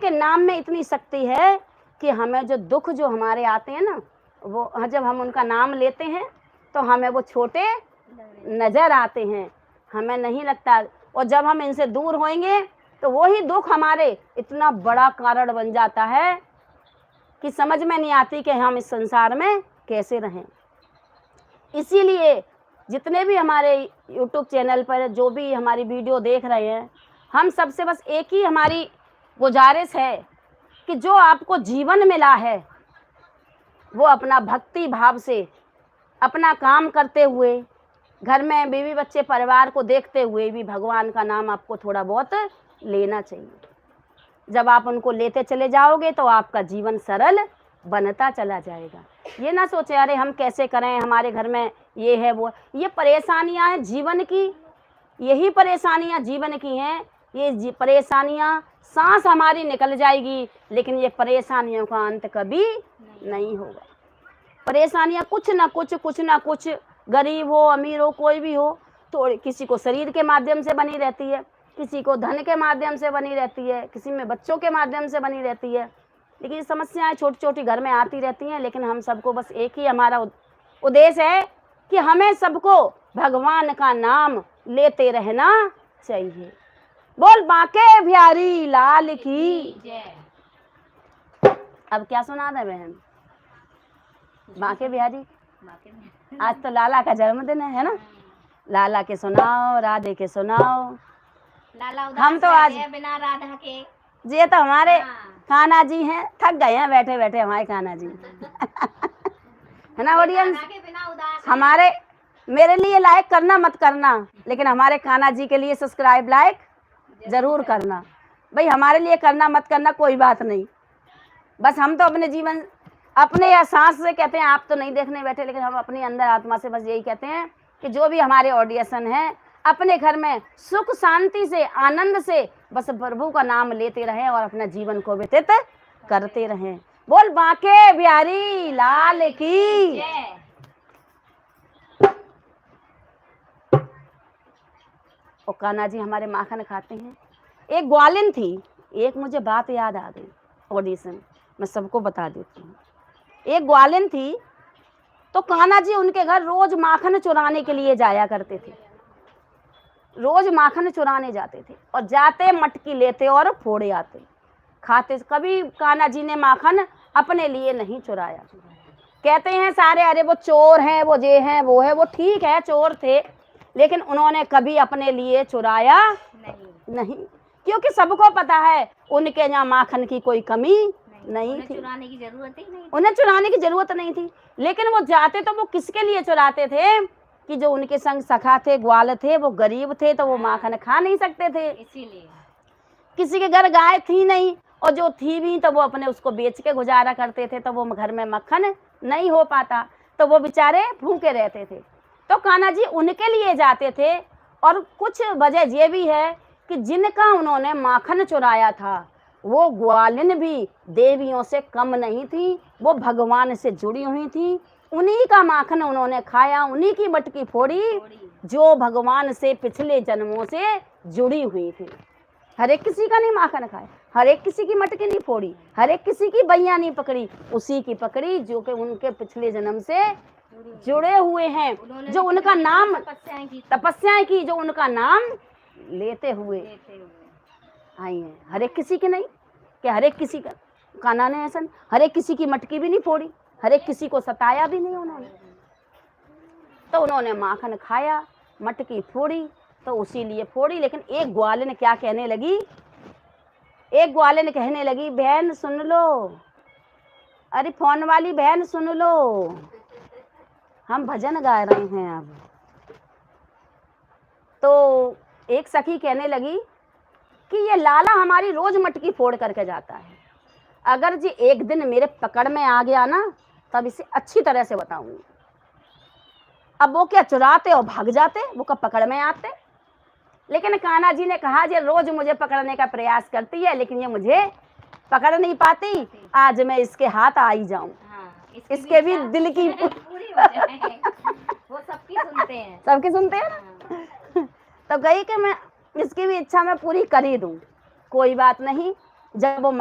के नाम में इतनी शक्ति है कि हमें जो दुख जो हमारे आते हैं ना, वो जब हम उनका नाम लेते हैं तो हमें वो छोटे नजर आते हैं, हमें नहीं लगता। और जब हम इनसे दूर होंगे तो वही दुख हमारे इतना बड़ा कारण बन जाता है कि समझ में नहीं आती कि हम इस संसार में कैसे रहें। इसीलिए जितने भी हमारे YouTube चैनल पर जो भी हमारी वीडियो देख रहे हैं, हम सबसे बस एक ही हमारी गुजारिश है कि जो आपको जीवन मिला है वो अपना भक्ति भाव से अपना काम करते हुए, घर में बीवी बच्चे परिवार को देखते हुए भी भगवान का नाम आपको थोड़ा बहुत लेना चाहिए। जब आप उनको लेते चले जाओगे तो आपका जीवन सरल बनता चला जाएगा। ये ना सोचे अरे हम कैसे करें, हमारे घर में ये है वो, ये परेशानियां हैं जीवन की, यही परेशानियां जीवन की हैं। ये परेशानियां सांस हमारी निकल जाएगी लेकिन ये परेशानियों का अंत कभी नहीं होगा। परेशानियां कुछ ना कुछ, गरीब हो अमीर हो कोई भी हो, तो किसी को शरीर के माध्यम से बनी रहती है, किसी को धन के माध्यम से बनी रहती है, किसी में बच्चों के माध्यम से बनी रहती है। लेकिन ये समस्याएं छोटी छोटी घर में आती रहती हैं। लेकिन हम सबको बस एक ही हमारा उद्देश्य है कि हमें सबको भगवान का नाम लेते रहना चाहिए। बोल बांके बिहारी लाल की जय। अब क्या सुना दे बहन? बांके बिहारी, आज तो लाला का जन्मदिन है ना, लाला के सुनाओ, राधे के सुनाओ। लाला हम तो आज बिना राधा के, ये तो हमारे कान्हा जी हैं, थक गए हैं बैठे बैठे हमारे कान्हा जी है ना ऑडियंस। हमारे मेरे लिए लाइक करना मत करना, लेकिन हमारे कान्हा जी के लिए सब्सक्राइब लाइक जरूर करना। भाई हमारे लिए करना मत करना कोई बात नहीं, बस हम तो अपने जीवन अपने एहसास से कहते हैं। आप तो नहीं देखने बैठे, लेकिन हम अपने अंदर आत्मा से बस यही कहते हैं कि जो भी हमारे ऑडियंस हैं अपने घर में सुख शांति से आनंद से बस प्रभु का नाम लेते रहें और अपना जीवन को व्यतीत करते रहें। बोल बांके बिहारी लाल की जय। और कान्हा जी हमारे माखन खाते हैं। एक ग्वालिन थी, एक मुझे बात याद आ गई ऑडिशन, मैं सबको बता देती हूँ। एक ग्वालिन थी तो कान्हा जी उनके घर रोज माखन चुराने के लिए जाया करते थे, रोज माखन चुराने जाते थे और जाते मटकी लेते और फोड़े आते खाते। कभी कान्हा जी ने माखन अपने लिए नहीं चुराया। कहते हैं सारे अरे वो चोर हैं, वो ये हैं, वो है, वो ठीक है चोर थे, लेकिन उन्होंने कभी अपने लिए चुराया नहीं, क्योंकि सबको पता है उनके यहाँ माखन की कोई कमी नहीं थी, चुराने की जरूरत ही नहीं, उन्हें चुराने की जरूरत नहीं थी। लेकिन वो जाते तो वो किसके लिए चुराते थे कि जो उनके संग सखा थे, ग्वाल थे, वो गरीब थे तो वो माखन खा नहीं सकते थे, इसीलिए किसी के घर गाय थी नहीं, और जो थी भी तो वो अपने उसको बेच के गुजारा करते थे, तो वो घर में मक्खन नहीं हो पाता, तो वो बेचारे भूखे रहते थे। तो कान्हा जी उनके लिए जाते थे। और कुछ वजह ये भी है कि जिनका उन्होंने माखन चुराया था वो ग्वालिन भी देवियों से कम नहीं थी, वो भगवान से जुड़ी हुई थी। उन्हीं का माखन उन्होंने खाया, उन्हीं की मटकी फोड़ी जो भगवान से पिछले जन्मों से जुड़ी हुई थी। हर एक किसी का नहीं माखन खाया, हर एक किसी की मटकी नहीं फोड़ी, हर एक किसी की बैया नहीं पकड़ी, उसी की पकड़ी जो कि उनके पिछले जन्म से जुड़े हुए हैं, जो उनका नाम तपस्याएं की, जो उनका नाम लेते हुए आई हैं। हर एक किसी की नहीं कि हर एक किसी का कान्हा ने ऐसा, हर एक किसी की मटकी भी नहीं फोड़ी, हर एक किसी को सताया भी नहीं उन्होंने। तो उन्होंने माखन खाया, मटकी फोड़ी तो उसी लिए फोड़ी। लेकिन एक ग्वालिन क्या कहने लगी, एक ग्वालिन कहने लगी बहन सुन लो, अरे फोन वाली बहन सुन लो, हम भजन गा रहे हैं अब। तो एक सखी कहने लगी कि ये लाला हमारी रोज मटकी फोड़ करके जाता है, अगर जी एक दिन मेरे पकड़ में आ गया ना तब इसे अच्छी तरह से बताऊंगी। अब वो क्या चुराते और भाग जाते, वो कब पकड़ में आते। लेकिन कान्हा जी ने कहा ये रोज मुझे पकड़ने का प्रयास करती है लेकिन ये मुझे पकड़ नहीं पाती, आज मैं इसके हाथ आ ही जाऊं। इसके भी दिल की पूरी हो जाए। वो सबकी सुनते हैं, सबकी सुनते हैं ना। तो गई कि मैं इसकी भी इच्छा मैं पूरी कर ही दूं, कोई बात नहीं। जब वो